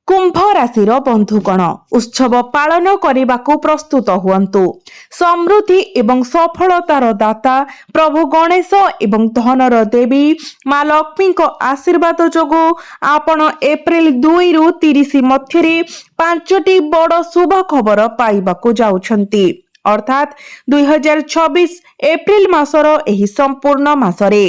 कुंभ राशिर बंधुगण उत्सव पालन करने को प्रस्तुत हुअन्तु। समृद्धि एवं सफलतार दाता प्रभु गणेश एवं धनर देवी माँ लक्ष्मी आशीर्वाद जोगु आपण एप्रिल 2 रु 30 मध्य 5टी बड़ शुभ खबर पाइबाकु जाउछन्ति। अर्थात 2026 एप्रिल मासर एही संपूर्ण मासरे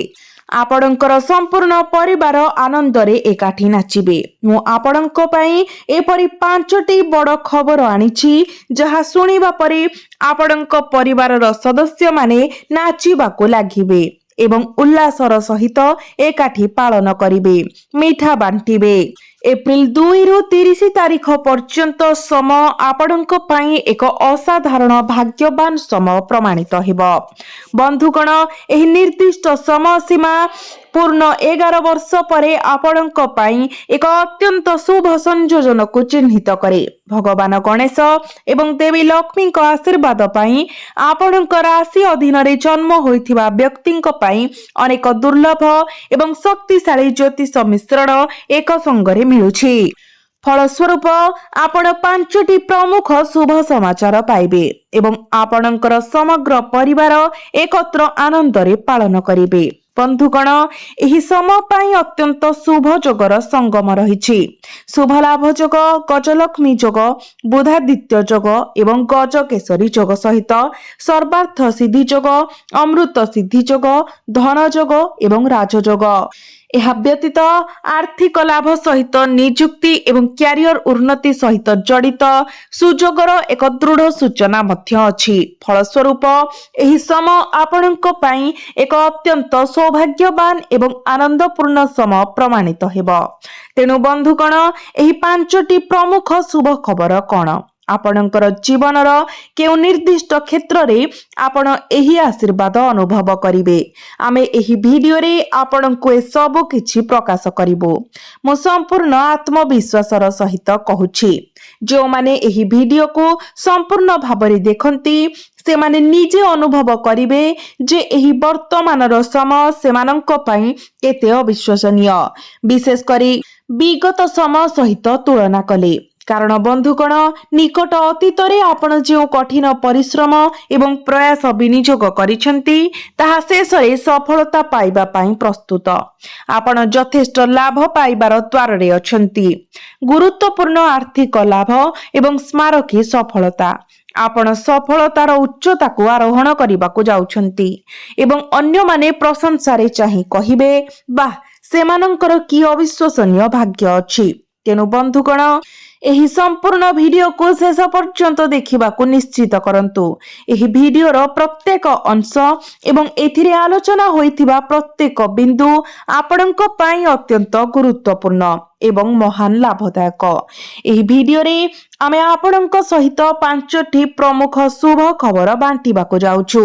आपणकर संपूर्ण परिवार आनंदरे एकाठी नाचिबे। मु आपणक पई एपरि 5टी बड़ खबर आनिछि जहा सुनिबा परे आपणक परिवारर सदस्य माने नाचिबाकु लागिबे एवं उल्लासर सहित एकाठी पालन करिबे, मिठा बांटिबे। एप्रिल 2 रु 30 तारीख पर्यंत समय आपणक पई एक असाधारण भाग्यवान समय प्रमाणित हेबो। बंधुगण एही निर्दिष्ट समय सीमा पूर्ण 11 वर्ष परे आपणक पई एक अत्यंत शुभ संयोजन को चिन्हित करे। भगवान गणेश एवं देवी लक्ष्मी को आशीर्वाद पई आपणक राशि अधीन रे जन्म होइथिबा व्यक्तिक पई अनेक दुर्लभ एवं शक्तिशाली ज्योतिष मिश्रण एक संगरे मिलुछि। फलस्वरूप आपण 5टी प्रमुख शुभ समाचार पाइबे एवं आपणकर समग्र परिवार एकत्र आनंदरे पालन करिबे। बंधुगण एही समय पाई अत्यंत शुभ जोगर संगम रहिछि। शुभ लाभ जोग, गजलक्ष्मी जोग, बुधादित्य जोग एवं गजकेशरी जोग सहित सर्वार्थ सिद्धि जोग, अमृत सिद्धि जोग, धन जोग एवं राजयोग। यह व्यतीत आर्थिक लाभ सहित नियुक्ति एवं क्यारियर उन्नति सहित जड़ित सुजोगर एक दृढ़ सूचना मध्य अछि। फलस्वरूप एही समय आपणक पई एक अत्यंत सौभाग्यवान एवं आनंदपूर्ण समय प्रमाणित हेबो। तेणु बंधुगण एही 5टी प्रमुख शुभ खबर कौन? आपणकर जीवनर केउ निर्दिष्ट क्षेत्र रे आपण एही आशीर्वाद अनुभव करिवे। आमे एही वीडियो रे आपणको ए सब किछि प्रकाश करिवो। मो संपूर्ण आत्मविश्वासर सहित कहूछि जो माने एही वीडियो को संपूर्ण भाबरे देखंती से माने निजे अनुभव करिवे जे एही वर्तमानर समय सेमानंक पई केते अविश्वसनीय, विशेष करी विगत समय सहित तुलना कले। कारण बंधुगण निकट अतीत रे आपण जे कठिन परिश्रम एवं प्रयास विनियोग करिसेंती ताहा शेष रे सफलता पाइबा पई प्रस्तुत। आपण यथेष्ट लाभ पाइबार द्वार रे अछंती। गुरुत्वपूर्ण आर्थिक लाभ एवं स्मारकी सफलता। आपण सफलतार उच्चता को आरोहण करबाकू जाउछंती एवं अन्य माने प्रशंसा रे चाहि कहिबे वाह सेमानंकर की अविश्वसनीय भाग्य अछि। तेनु बंधुगण एही संपूर्ण वीडियो को शेष पर्यंत देखिबा को निश्चित करंतु। एही वीडियो रो प्रत्येक अंश एवं एथिरे आलोचना होइथिबा प्रत्येक बिंदु आपणक पई अत्यंत गुरुत्वपूर्ण एवं महान लाभदायक। एही वीडियो रे आमे आपणक सहित 5टी प्रमुख शुभ खबर बांटिबा को जाउछु।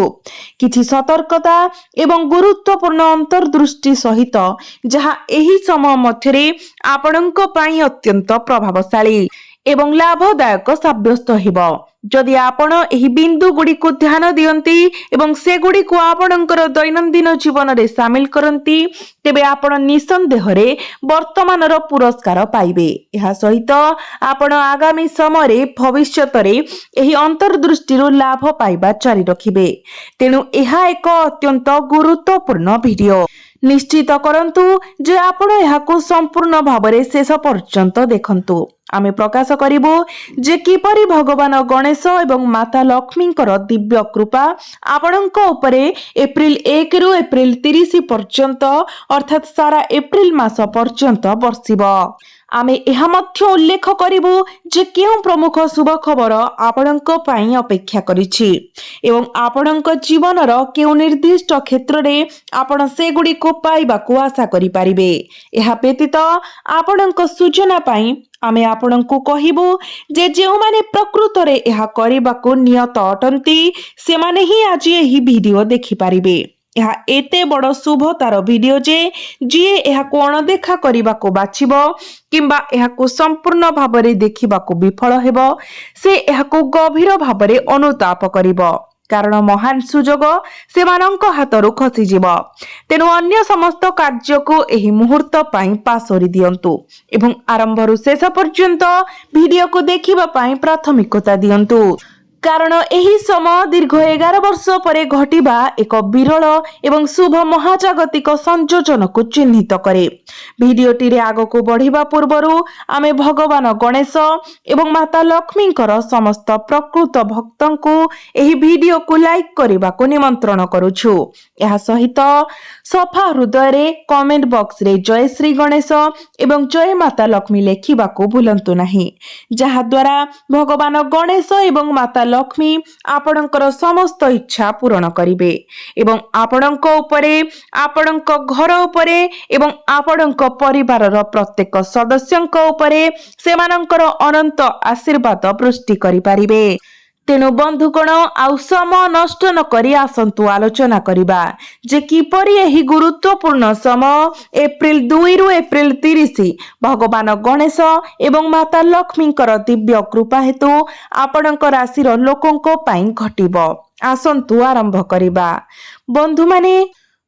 किछि सतर्कता एवं गुरुत्वपूर्ण अंतर्दृष्टि सहित जहा एही समय मध्यरे आपणक पई अत्यंत प्रभावशाली एवं लाभदायक साब्यस्त हेबो। जदि आपण एही बिंदु गुडी को ध्यान दियंती एवं से गुडी को आपणकर दैनंदिन जीवन रे शामिल करंती तेबे आपण निसंदेह रे वर्तमानर पुरस्कार पाइबे। एहा सहित आपण आगामी समय रे भविष्यत रे एही अंतर्दृष्टि रो लाभ पाइबा जारी रखिबे। तेनु एहा एक अत्यंत गुरुत्वपूर्ण वीडियो। निश्चित करंतु जे आपण एहाको संपूर्ण भाबरे शेष पर्यंत देखंतु। आमे प्रकाश करिबो जे किपरि भगवान गणेश एवं माता लक्ष्मींकर दिव्य कृपा आपणक उपरे एप्रिल 1 रु एप्रिल 30 पर्यंत अर्थात सारा एप्रिल मास पर्यंत बर्षिबो। आमे एहा मध्य उल्लेख करिबो जे केउ प्रमुख शुभ खबर आपणक पई अपेक्षा करिछि एवं आपणक जीवनर केउ निर्दिष्ट क्षेत्र रे आपण से गुडी को पाइबा को आशा करि परिबे। एहा व्यतीत आपणक सूचना पई आमे आपणको कहिबो जे जेउ माने प्रकृत रे एहा करिबाको नियत अटंती से माने ही आज एही वीडियो देखि परिबे। यह एते बड़ शुभतार वीडियो जे जिए एहाको अणदेखा करबाको बाछिबो किंबा एहाको संपूर्ण भाबरे देखिबाको विफल हेबो से एहाको गभीर भाबरे अनुताप करिबो। କାରଣ ମହାନ ସୁଯୋଗ ସେମାନଙ୍କ ହାତରୁ ଖସିଯିବ। ତେଣୁ ଅନ୍ୟ ସମସ୍ତ କାର୍ଯ୍ୟକୁ ଏହି ମୁହୂର୍ତ୍ତ ପାଇଁ ପାସୋରି ଦିଅନ୍ତୁ ଏବଂ ଆରମ୍ଭରୁ ଶେଷ ପର୍ଯ୍ୟନ୍ତ ଭିଡିଓକୁ ଦେଖିବା ପାଇଁ ପ୍ରାଥମିକତା ଦିଅନ୍ତୁ। କାରଣ ଏହି ସମୟ ଦୀର୍ଘ 11 ବର୍ଷ ପରେ ଘଟିବା ଏକ ବିରଳ ଏବଂ ଶୁଭ ମହାଜାଗତିକ ସଂଯୋଜନକୁ ଚିହ୍ନିତ କରେ। ଭିଡିଓଟିରେ ଆଗକୁ ବଢିବା ପୂର୍ବରୁ ଆମେ ଭଗବାନ ଗଣେଶ ଏବଂ ମାତା ଲକ୍ଷ୍ମୀଙ୍କର ସମସ୍ତ ପ୍ରକୃତ ଭକ୍ତଙ୍କୁ ଏହି ଭିଡିଓକୁ ଲାଇକ୍ କରିବାକୁ ନିମନ୍ତ୍ରଣ କରୁଛୁ। ଏହା ସହିତ ସଫା ହୃଦୟରେ କମେଣ୍ଟ ବକ୍ସରେ ଜୟ ଶ୍ରୀ ଗଣେଶ ଏବଂ ଜୟ ମାତା ଲକ୍ଷ୍ମୀ ଲେଖିବାକୁ ଭୁଲନ୍ତୁ ନାହିଁ, ଯାହାଦ୍ୱାରା ଭଗବାନ ଗଣେଶ ଏବଂ ମାତା ଲକ୍ଷ୍ମୀ ଆପଣଙ୍କର ସମସ୍ତ ଇଚ୍ଛା ପୂରଣ କରିବେ ଏବଂ ଆପଣଙ୍କ ଉପରେ, ଆପଣଙ୍କ ଘର ଉପରେ ଏବଂ ଆପଣଙ୍କ ପରିବାରର ପ୍ରତ୍ୟେକ ସଦସ୍ୟଙ୍କ ଉପରେ ସେମାନଙ୍କର ଅନନ୍ତ ଆଶୀର୍ବାଦ ବୃଷ୍ଟି କରିପାରିବେ। ତେଣୁ ବନ୍ଧୁଗଣ, ଆଉ ସମୟ ନଷ୍ଟ ନ କରି ଆସନ୍ତୁ ଆଲୋଚନା କରିବା ଯେ କିପରି ଏହି ଗୁରୁତ୍ୱପୂର୍ଣ୍ଣ ସମୟ ଏପ୍ରିଲ 2ରୁ ଏପ୍ରିଲ 30 ଭଗବାନ ଗଣେଶ ଏବଂ ମାତା ଲକ୍ଷ୍ମୀଙ୍କର ଦିବ୍ୟ କୃପା ହେତୁ ଆପଣଙ୍କ ରାଶିର ଲୋକଙ୍କ ପାଇଁ ଘଟିବ। ଆସନ୍ତୁ ଆରମ୍ଭ କରିବା। ବନ୍ଧୁମାନେ,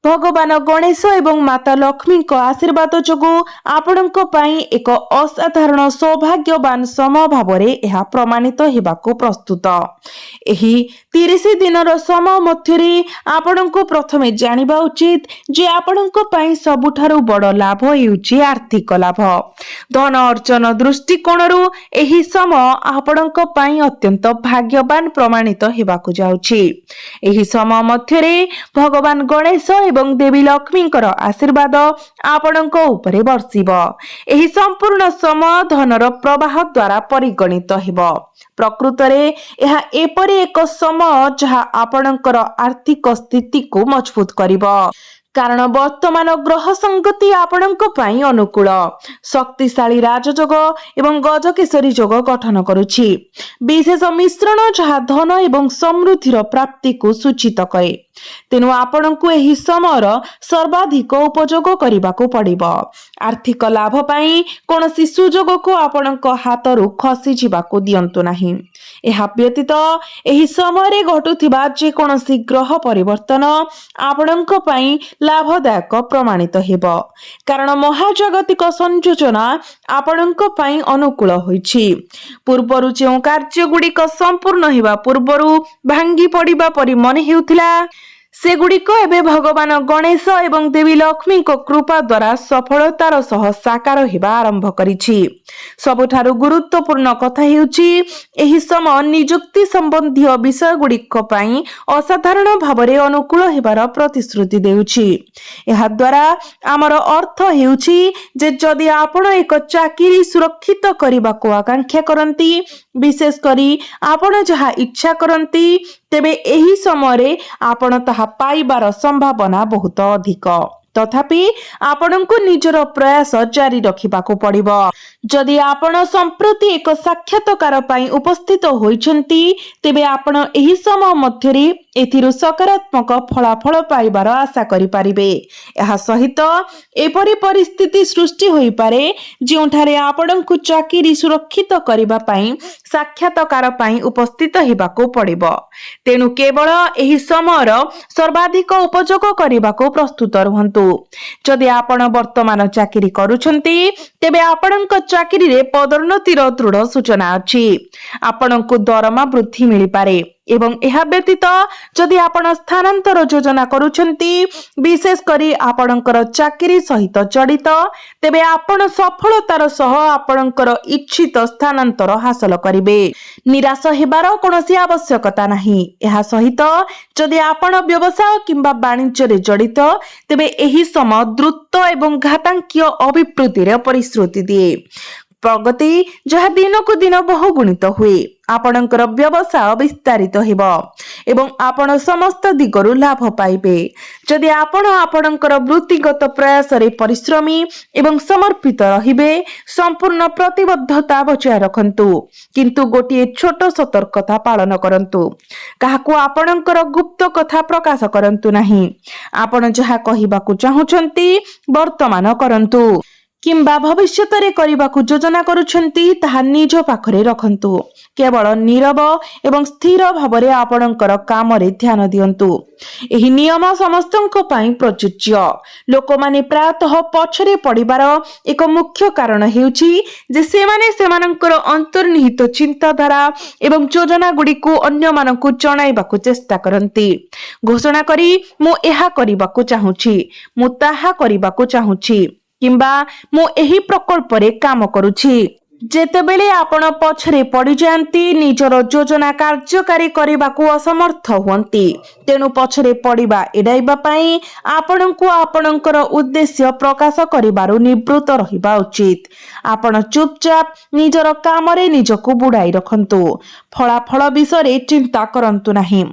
ଭଗବାନ ଗଣେଶ ଏବଂ ମାତା ଲକ୍ଷ୍ମୀଙ୍କ ଆଶୀର୍ବାଦ ଯୋଗୁଁ ଆପଣଙ୍କ ପାଇଁ ଏକ ଅସାଧାରଣ ସୌଭାଗ୍ୟବାନ ସମୟ ଭାବରେ ଏହା ପ୍ରମାଣିତ ହେବାକୁ ପ୍ରସ୍ତୁତ। ଏହି 30 ଦିନର ସମୟ ମଧ୍ୟରେ ଆପଣଙ୍କୁ ପ୍ରଥମେ ଜାଣିବା ଉଚିତ ଯେ ଆପଣଙ୍କ ପାଇଁ ସବୁଠାରୁ ବଡ଼ ଲାଭ ହେଉଛି ଆର୍ଥିକ ଲାଭ। ଧନ ଅର୍ଜନ ଦୃଷ୍ଟିକୋଣରୁ ଏହି ସମୟ ଆପଣଙ୍କ ପାଇଁ ଅତ୍ୟନ୍ତ ଭାଗ୍ୟବାନ ପ୍ରମାଣିତ ହେବାକୁ ଯାଉଛି। ଏହି ସମୟ ମଧ୍ୟରେ ଭଗବାନ ଗଣେଶ ଏବଂ ଦେବୀ ଲକ୍ଷ୍ମୀଙ୍କର ଆଶୀର୍ବାଦ ଆପଣଙ୍କ ଉପରେ ବର୍ଷିବ। ଏହି ସମ୍ପୂର୍ଣ୍ଣ ସମୟ ଧନର ପ୍ରବାହ ଦ୍ୱାରା ପରିଗଣିତ ହେବ। ପ୍ରକୃତରେ ଏହା ଏପରି ଏକ ସମୟ ଯାହା ଆପଣଙ୍କର ଆର୍ଥିକ ସ୍ଥିତିକୁ ମଜବୁତ କରିବ। କାରଣ ବର୍ତ୍ତମାନ ଗ୍ରହ ସଂଗତି ଆପଣଙ୍କ ପାଇଁ ଅନୁକୂଳ। ଶକ୍ତିଶାଳୀ ରାଜଯୋଗ ଏବଂ ଗଜକେଶରୀ ଯୋଗ ଗଠନ କରୁଛି, ବିଶେଷ ମିଶ୍ରଣ ଯାହା ଧନ ଏବଂ ସମୃଦ୍ଧିର ପ୍ରାପ୍ତିକୁ ସୂଚିତ କରେ। ତେଣୁ ଆପଣଙ୍କୁ ଏହି ସମୟର ସର୍ବାଧିକ ଉପଯୋଗ କରିବାକୁ ପଡ଼ିବ। ଆର୍ଥିକ ଲାଭ ପାଇଁ କୌଣସି ସୁଯୋଗକୁ ଆପଣଙ୍କ ହାତରୁ ଖସିଯିବାକୁ ଦିଅନ୍ତୁ ନାହିଁ। ଏହା ବ୍ୟତୀତ ଏହି ସମୟରେ ଘଟୁଥିବା ଯେକୌଣସି ଗ୍ରହ ପରିବର୍ତ୍ତନ ଆପଣଙ୍କ ପାଇଁ ଲାଭଦାୟକ ପ୍ରମାଣିତ ହେବ, କାରଣ ମହାଜାଗତିକ ସଂଯୋଜନା ଆପଣଙ୍କ ପାଇଁ ଅନୁକୂଳ ହୋଇଛି। ପୂର୍ବରୁ ଯେଉଁ କାର୍ଯ୍ୟଗୁଡ଼ିକ ସମ୍ପୂର୍ଣ୍ଣ ହେବା ପୂର୍ବରୁ ଭାଙ୍ଗି ପଡ଼ିବା ପରି ମନେ ହେଉଥିଲା, ସେଗୁଡ଼ିକ ଏବେ ଭଗବାନ ଗଣେଶ ଏବଂ ଦେବୀ ଲକ୍ଷ୍ମୀଙ୍କ କୃପା ଦ୍ୱାରା ସଫଳତାର ସହ ସାକାର ହେବା ଆରମ୍ଭ କରିଛି। ସବୁଠାରୁ ଗୁରୁତ୍ୱପୂର୍ଣ୍ଣ କଥା ହେଉଛି ଏହି ସମୟ ନିଯୁକ୍ତି ସମ୍ବନ୍ଧୀୟ ବିଷୟଗୁଡ଼ିକ ପାଇଁ ଅସାଧାରଣ ଭାବରେ ଅନୁକୂଳ ହେବାର ପ୍ରତିଶ୍ରୁତି ଦେଉଛି। ଏହାଦ୍ୱାରା ଆମର ଅର୍ଥ ହେଉଛି ଯେ ଯଦି ଆପଣ ଏକ ଚାକିରି ସୁରକ୍ଷିତ କରିବାକୁ ଆକାଂକ୍ଷା କରନ୍ତି, ବିଶେଷ କରି ଆପଣ ଯାହା ଇଚ୍ଛା କରନ୍ତି, ତେବେ ଏହି ସମୟରେ ଆପଣ ତାହା ପାଇବାର ସମ୍ଭାବନା ବହୁତ ଅଧିକ। ତଥାପି ଆପଣଙ୍କୁ ନିଜର ପ୍ରୟାସ ଜାରି ରଖିବାକୁ ପଡ଼ିବ। ଯଦି ଆପଣ ସମ୍ପ୍ରତି ଏକ ସାକ୍ଷାତକାର ପାଇଁ ଉପସ୍ଥିତ ହୋଇଛନ୍ତି, ତେବେ ଆପଣ ଏହି ସମୟ ମଧ୍ୟରେ ଏଥିରୁ ସକାରାତ୍ମକ ଫଳାଫଳ ପାଇବାର ଆଶା କରିପାରିବେ। ଏହା ସହିତ ଏପରି ପରିସ୍ଥିତି ସୃଷ୍ଟି ହୋଇପାରେ ଯେଉଁଠାରେ ଆପଣଙ୍କୁ ଚାକିରି ସୁରକ୍ଷିତ କରିବା ପାଇଁ ସାକ୍ଷାତକାର ପାଇଁ ଉପସ୍ଥିତ ହେବାକୁ ପଡ଼ିବ। ତେଣୁ କେବଳ ଏହି ସମୟର ସର୍ବାଧିକ ଉପଯୋଗ କରିବାକୁ ପ୍ରସ୍ତୁତ ରୁହନ୍ତୁ। ଯଦି ଆପଣ ବର୍ତ୍ତମାନ ଚାକିରି କରୁଛନ୍ତି, ତେବେ ଆପଣଙ୍କ ଚାକିରିରେ ପଦୋନ୍ନତିର ଦୃଢ଼ ସୂଚନା ଅଛି। ଆପଣଙ୍କୁ ଦରମା ବୃଦ୍ଧି ମିଳିପାରେ ଏବଂ ଏହା ବ୍ୟତୀତ ଯଦି ଆପଣ ସ୍ଥାନାନ୍ତର ଯୋଜନା କରୁଛନ୍ତି, ବିଶେଷ କରି ଆପଣଙ୍କର ଚାକିରି ସହିତ ଜଡ଼ିତ, ତେବେ ଆପଣ ସଫଳତାର ସହ ଆପଣଙ୍କର ଇଚ୍ଛିତ ସ୍ଥାନାନ୍ତର ହାସଲ କରିବେ। ନିରାଶ ହେବାର କୌଣସି ଆବଶ୍ୟକତା ନାହିଁ। ଏହା ସହିତ ଯଦି ଆପଣ ବ୍ୟବସାୟ କିମ୍ବା ବାଣିଜ୍ୟରେ ଜଡ଼ିତ, ତେବେ ଏହି ସମୟ ଦ୍ରୁତ ଏବଂ ଘାତାଙ୍କିୟ ଅଭିବୃଦ୍ଧିର ପରିଶ୍ରୁତି ଦିଏ। ପ୍ରଗତି ଯାହା ଦିନକୁ ଦିନ ବହୁଗୁଣିତ ହୁଏ। ଆପଣଙ୍କର ବ୍ୟବସାୟ ବିସ୍ତାରିତ ହେବ ଏବଂ ଆପଣ ସମସ୍ତ ଦିଗରୁ ଲାଭ ପାଇବେ। ଯଦି ଆପଣ ଆପଣଙ୍କର ବୃତ୍ତିଗତ ପ୍ରୟାସରେ ପରିଶ୍ରମୀ ଏବଂ ସମର୍ପିତ ରହିବେ, ସମ୍ପୂର୍ଣ୍ଣ ପ୍ରତିବଦ୍ଧତା ବଜାୟ ରଖନ୍ତୁ, କିନ୍ତୁ ଗୋଟିଏ ଛୋଟ ସତର୍କତା ପାଳନ କରନ୍ତୁ। କାହାକୁ ଆପଣଙ୍କର ଗୁପ୍ତ କଥା ପ୍ରକାଶ କରନ୍ତୁ ନାହିଁ। ଆପଣ ଯାହା କହିବାକୁ ଚାହୁଁଛନ୍ତି ବର୍ତ୍ତମାନ କରନ୍ତୁ, किंबा भविष्यतरे करबाकू योजना करुछंती ताहा निज पाखरे रखंतु। केवल नीरव एवं स्थिर भावरे आपणकर कामरे ध्यान दियंतु। एही नियम समस्तंक पई प्रযোज्य। लोकमाने प्रायतः पछरे पड़िबार एक मुख्य कारण हेउची जे सेमाने सेमानंकर अंतर्निहित चिंताधारा एवं योजना गुड़िकू अन्य मानकू जणाइबाकू चेष्टा करंती। घोषणा करी मु एहा करिबाकू चाहूची, मु ताहा करिबाकू चाहूची, किंबा मु एही प्रकल्परे काम करूची। जेतेबेले आपण पछरे पड़ी जांती निजर योजना कार्यकारी करबाकू असमर्थ हुंती, तेणु पछरे पड़िबा एडाइबा पई आपणकू आपणकर उद्देश्य प्रकाश करिबारु निवृत्त रहिबा उचित। आपण चुपचाप निजर कामरे निजकू बुड़ाई रखंतु। फलाफल विषय चिंता करंतु नाही,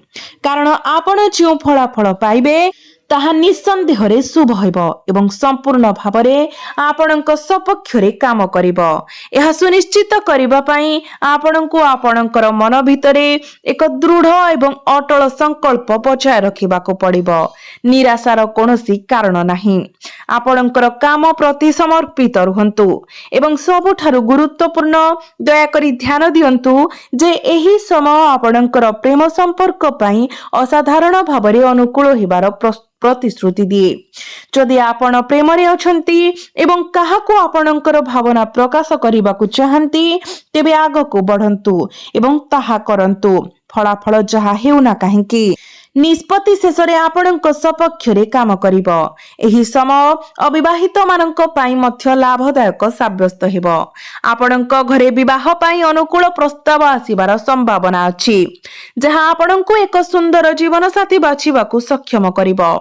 कारण आपण जो फलाफल पाइबे ताहा निसंदेहरे शुभ होइबो एवं संपूर्ण भावरे आपणक सपक्षरे काम करिबो। एहा सुनिश्चित करिबा पई आपणकू आपणकर मन भितरे एक दृढ़ एवं अटल संकल्प बचाय रखिबाकू पड़िबो। निराशार कोनोसी कारण नाही। आपणकर काम प्रति समर्पित रुहंतु एवं सबुठारु गुरुत्वपूर्ण दयाकरी ध्यान दियंतु जे एही समय आपणकर प्रेम संपर्क पई असाधारण भावरे अनुकूल होइबार प्रतिश्रुति दिए। जदि आपण प्रेम रे अछंती एवं काहाको आपणकर भावना प्रकाश करिबाकू चाहंती, तेबे आगको बढ़ंतु एवं ताहा करंतु। फलाफल जहा हेउना काहेकि निष्पत्ति शेषरे आपणक सपक्षरे काम करिबो। एही समय अविवाहित मानक पई मध्य लाभदायक साब्यस्त हेबो। आपणक घरे विवाह पई अनुकूल प्रस्ताव आसीबार संभावना अछि, जहा आपणकू एक सुंदर जीवन साथी बाछिबाकू सक्षम करिबो।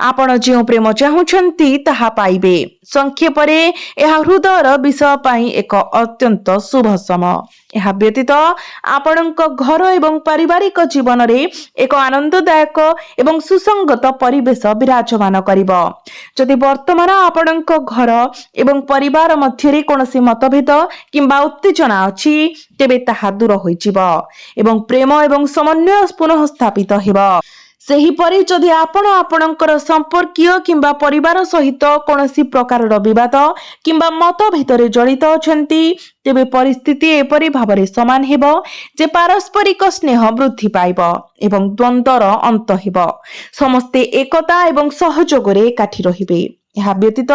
आपण जे प्रेम चाहुछंती ताहा पाइबे। संक्षेपरे एहा हृदयर विषय पई एक अत्यंत शुभ समय। एहा व्यतीत आपणक घर एवं पारिवारिक जीवन रे एक आनंददायक एवं सुसंगत परिवेश विराजमान करिबो। जदि वर्तमान आपणक घर एवं परिवार मध्यरे कोनोसी मतभेद किंबा उत्तेजना अछि, तेबे ताहा दूर होइजिबो एवं प्रेम एवं समन्वय पुनः स्थापित हेबो। सेहीपरि जदि आपण आपणकर संपर्कीय किंबा परिवार सहित कोनोसी प्रकार विवाद किंबा मतभेदरे जड़ित अछंती, तेबे परिस्थिति एपरि भावरे समान हेबो जे पारस्परिक स्नेह वृद्धि पाइबो एवं द्वंद्वर अंत हेबो। समस्ते एकता एवं सहयोगरे एकाठी रहिबे। एहा व्यतीत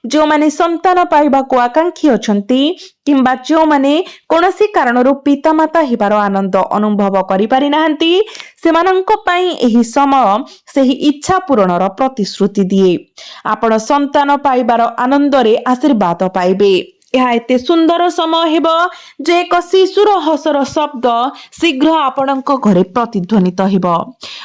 जो माने संतान पाइबाकू आकांक्षी अछंती किंबा जो माने कोनोसी कारणरू पितामाता हेबार आनंद अनुभव करि पारि नाहंती, सेमानंक पई एही समय सेही इच्छा पूरणर प्रतिश्रुति दिए। आपण संतान पाइबार आनंदरे आशीर्वाद पाइबे। यह एते सुंदर समय हेबो जे एक शिशुर हसर शब्द शीघ्र आपणक घरे प्रतिध्वनित हेबो।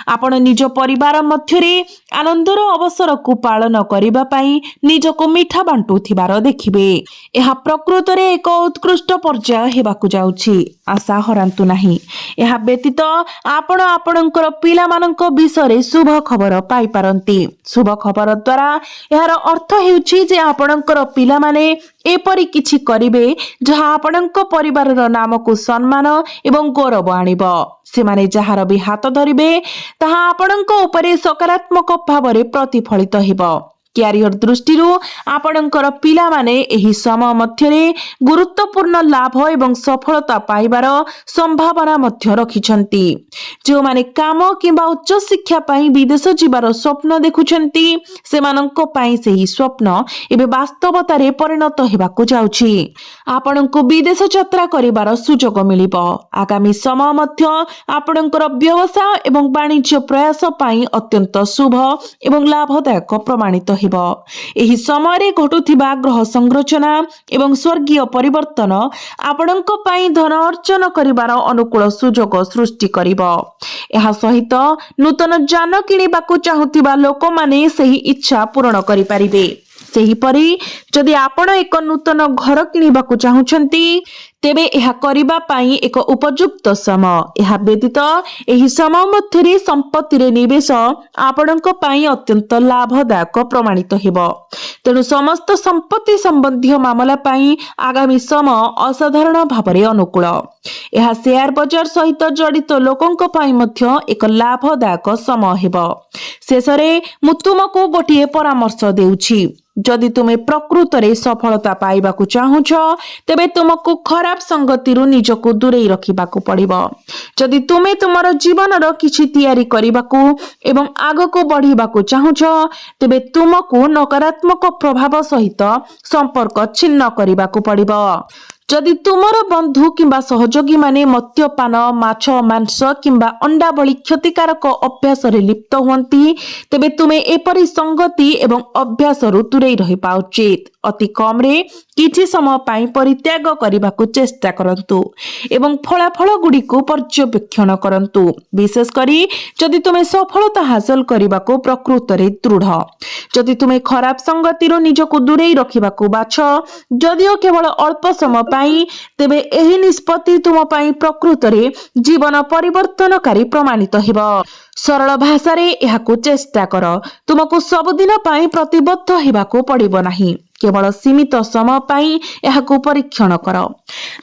आपण निज परिवार मध्यरे आनंदर अवसर को पालन करिबा पई निजको मिठा बांटुथिबार देखिबे। यह प्रकृत रे एक उत्कृष्ट पर्याय हेबाकू जाउछि। आशा हरांतु नाही। यह व्यतीत आपण आपणकर पिला मानक विषय शुभ खबर पाई पारंती। शुभ खबर द्वारा यार अर्थ हेउछि जे आपणकर पिला माने एपरि किछि करिबे जहा आपणक परिवारर नाम को सम्मान एवं गौरव आनिबो। सेमाने जहार भी हाथ धरिबे ताहा आपणक उपरे सकारात्मक भावरे प्रतिफलित हेबो। क्यारियर दृष्टि आपणकर पिला माने एही समय मध्यरे गुरुत्वपूर्ण लाभ एवं सफलता पाइबार संभावना मध्य रखिछंती। जो माने काम किंबा उच्च शिक्षा पई विदेश जिबार स्वप्न देखुछंती, सेमानंक पई सेही स्वप्न एबे वास्तवतारे परिणत हेबाकू जाउछि। आपणको विदेश यात्रा करिबार सुजोग मिलिबो। आगामी समय मध्य आपणकर व्यवसाय एवं वाणिज्य प्रयास पई अत्यंत शुभ एवं लाभदायक प्रमाणित एही समय घटुथिबा ग्रह संरचना एवं स्वर्गीय परिवर्तन आपणक पई धन अर्जन करिबार अनुकूल सुजोग सृष्टि करिबो। एहा सहित नूतन जान किनिबाकू चाहुथिबा लोक माने सही इच्छा पूर्ण करि परिबे। सेहीपरि जदि आपण एक नूतन घर किनिबाकू चाहुछंती, तेबे एहा करिबा पई एक उपयुक्त समय। एहा व्यतीत एही समय मध्यरे संपत्ति रे निवेश आपणक पई अत्यंत लाभदायक प्रमाणित हेबो। तेणु समस्त संपत्ति संबंधी मामला पई आगामी समय असाधारण भावरे अनुकूल। एहा शेयर बाजार सहित जड़ित लोकंक पई मध्य एक लाभदायक समय हेबो। शेषरे मु तुमको गोटिए परामर्श देउछि। जदि तुमे प्रकृत रे सफलता पाइबाकु चाहुछ तेबे तुमको खराब संगतिरु निजको दूरेई रखिबाकु पड़िबो। जदि तुमे तुमर जीवनर किछि तयारी करिबाकु एवं आगको बढ़िबाकु चाहुछ तेबे तुमको नकारात्मक प्रभाव सहित संपर्क छिन्न करिबाकु पड़िबो। जदि तुमर बंधु किंबा सहयोगी माने मद्यपान माछ मांस किंबा अंडा भली क्षतिकारक अभ्यास रे लिप्त हुअंती तेबे तुमे एपरि संगति एवं अभ्यास रु दूरेई रहिबा उचित। अति कम रे किछि समय पाई परित्याग करिबाकु चेष्टा करंतु एवं फलाफल गुडी को पर्यवेक्षण करंतु। विशेष करी जदि तुमे सफलता हासिल करिबाकु प्रकृत रे दृढ़। जदि तुमे खराब संगति रु निजको दूरेई रखिबाकु बाछ जदिओ केवल अल्प समय पाई तेबे एही निष्पत्ति तुम पाई प्रकृत रे जीवन परिवर्तनकारी प्रमाणित हेबो। सरल भाषा रे एहाकु चेष्टा कर। तुमको सबुदिन पाई प्रतिबद्ध हेबाकु पड़िबो नाही, केवल सीमित समय पाई एहाकु परीक्षण कर।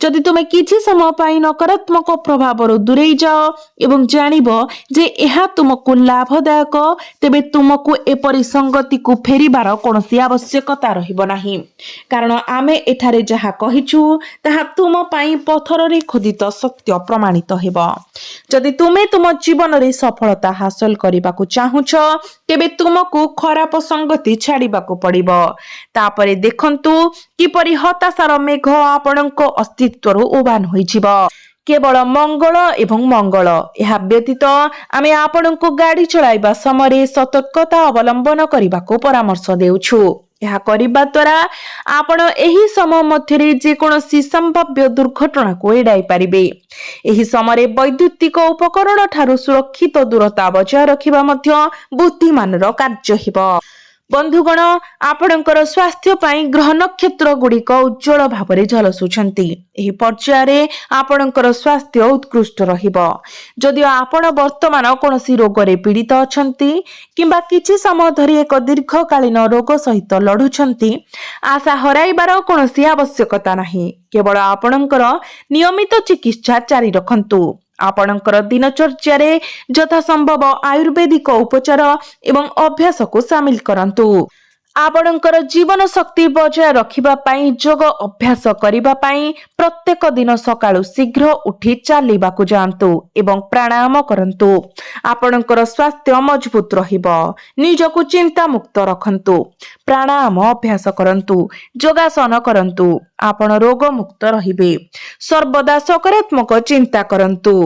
जदि तुमे किछि समय पाई नकारात्मक प्रभाव रु दूरेई जाओ एवं जानिबो जे एहा तुमको लाभदायक तेबे तुमको एपरि संगति को फेरिबार कोनोसी आवश्यकता रहिबो नाही। कारण आमे एठारे जहा कहिछु ताहा तुम पाई पथर रे खोदित सत्य प्रमाणित हेबो। जदि तुमे तुम जीवन रे सफलता हासिल करिबाकु चाहुछ तेबे तुमको खराब संगति छाड़िबाकु पड़िबो। तापरे देखंतु किपरि हताशार मेघ आपणको अस्तित्व उबान होइजिबो। केवल मंगल एवं मंगल यह व्यतीत आमे आपणको गाड़ी चलाइबा समय सतर्कता अवलंबन करिबाकु परामर्श देउछु। यह करिबा द्वारा आपण एही समय मध्यरे जे कोनोसी संभाव्य दुर्घटना को एडाई पारिबे। एही समय वैद्युतिक उपकरण ठारू सुरक्षित दूरता बजाय रखिबा मध्य बुद्धिमानर कार्य हेबो। बंधुगण आपणकर स्वास्थ्य पाई ग्रह नक्षत्र गुड़िक उज्जवल भाव झलसुछंती। एही पर्याୟରେ आपणकर स्वास्थ्य उत्कृष्ट रहिबो। जदिओ आपण वर्तमान कोनोसी रोग रे पीड़ित अछंती किंबा किछि समय धरि एक दीर्घकालीन रोग सहित लढुछंती आशा हराइबार कोनोसी आवश्यकता नाही। केवल आपणकर नियमित चिकित्सा जारी रखंतु। आपणकर दिनचर्या रे यथा संभव आयुर्वेदिक उपचार एवं अभ्यास को शामिल करंतु। आपणकर जीवन शक्ति बजाय रखिबा पाई योग अभ्यास करिबा पाई प्रत्येक दिन सकाळु शीघ्र उठी चालिबाकु जांतु एवं प्राणायाम करंतु। आपणकर स्वास्थ्य मजबूत रहिबो। निजको चिंता मुक्त रखंतु। प्राणायाम अभ्यास करंतु, योगासन करंतु। आपण रोग मुक्त रहिबे। सर्वदा सकारात्मक चिंता करंतु।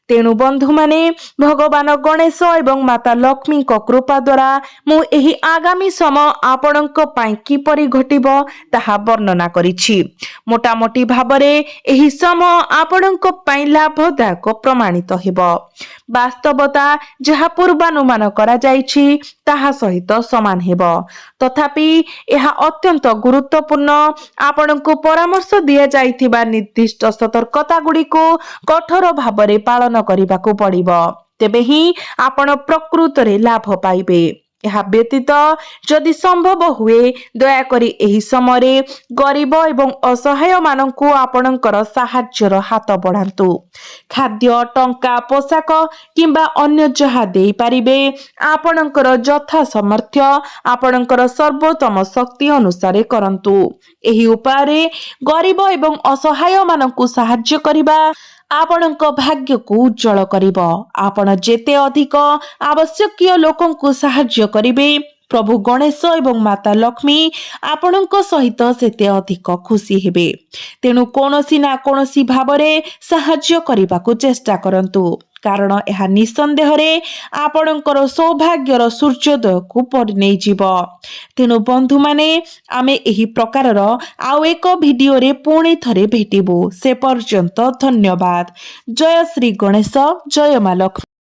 तेणु बंधु माने भगवान गणेश एवं माता लक्ष्मी को कृपा द्वारा मु एही आगामी समय आपणक पाई किपरि घटिबो ताहा वर्णना करिछि। मोटामोटी भाबरे एही समय आपणक पाई लाभदायक प्रमाणित हेबो। वास्तवता जहा पूर्वानुमान करा जाइछि ताहा सहित समान हेबो। तथापि एहा अत्यंत गुरुत्वपूर्ण। आपणको परामर्श दिया जाइथिबा निर्दिष्ट सतर्कता गुडी को कठोर भाबरे पालन करिबाकु पड़िबो। तेबे ही आपण प्रकृत रे लाभ पाइबे। यह व्यतीत जदि संभव हुए दयाकरी एही समय गरीब एवं असहाय माननकु आपणकर साहाय्यर हाथ बढ़ांतु। खाद्य टंका पोशाक किंबा अन्य जहा देई पारिबे आपणकर यथा सामर्थ्य आपणकर सर्वोत्तम शक्ति अनुसार करंतु। एही उपाय गरीब एवं असहाय माननकु साहाय्य करिबा आपणक भाग्य को उज्जवल करिबो। आपण जेते अधिक आवश्यकीय लोकंकु साहाय्य करिबे प्रभु गणेश एवं माता लक्ष्मी आपणक सहित सेते अधिक खुशी हेबे। तेणु कोनोसी ना कोनोसी भाबरे साहाय्य करिबाकु चेष्टा करंतु। कारण यह निसंदेह आपणकर सौभाग्यर सूर्योदय को परिणई जीव। तेणु बंधु माने आमे एही प्रकारर आउ एक भिडियो रे पुणी थरे भेटिबो। से पर्यंत धन्यवाद। जय श्री गणेश, जय मां लक्ष्मी।